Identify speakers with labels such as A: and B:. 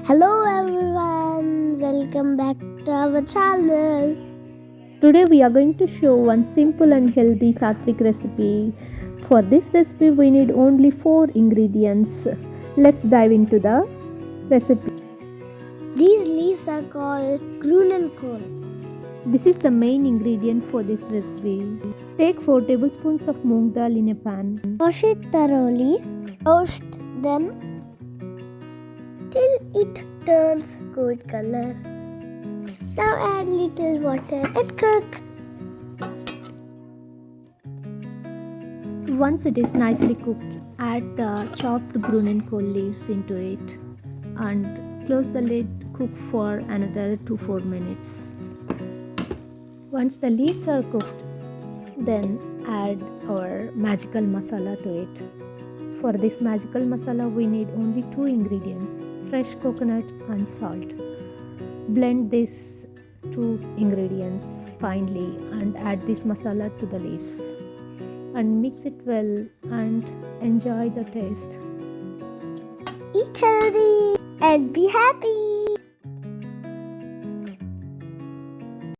A: Hello everyone, welcome back to our channel.
B: Today we are going to show one simple and healthy satvic recipe. For this recipe we need only 4 ingredients. Let's dive into the recipe.
A: These leaves are called Grünkohl.
B: This is the main ingredient for this recipe. Take 4 tablespoons of Moong dal in a pan.
A: Wash it thoroughly. Roast them till it turns gold color. Now add little water and cook.
B: Once it is nicely cooked, add the chopped Grünkohl leaves into it and close the lid. Cook for another 2-4 minutes. Once the leaves are cooked, then add our magical masala to it. For this magical masala we need only 2 ingredients, fresh coconut and salt. Blend these 2 ingredients finely and add this masala to the leaves and mix it well and enjoy the taste.
A: Eat healthy and be happy.